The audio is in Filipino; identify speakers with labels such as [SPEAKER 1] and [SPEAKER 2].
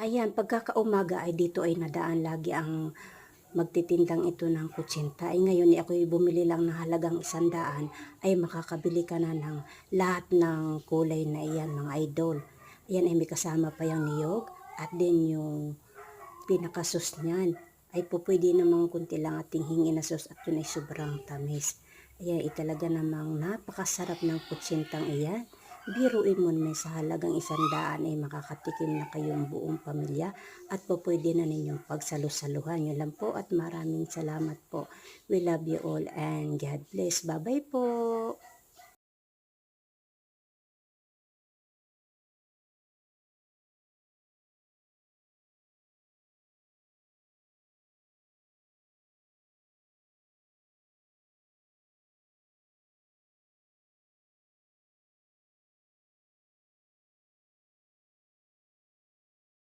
[SPEAKER 1] Ayan, pagkakaumaga ay dito ay nadaan lagi ang magtitindang ito ng kutsinta. Ay ngayon ay ako'y bumili lang ng halagang 100 ay makakabili ka na ng lahat ng kulay na iyan mga idol. Ayan ay may kasama pa yung niyog at din yung pinakasos niyan. Ay po pwede namang kunti lang ating hingin na sauce at yun ay sobrang tamis. Ayan ay talaga namang napakasarap ng kutsintang iyan. Biruin mo naman sa halagang 100 ay makakatikim na kayong buong pamilya at po pwede na ninyong pagsalusaluhan. Yun lang po at maraming salamat po. We love you all and God bless. Bye bye po.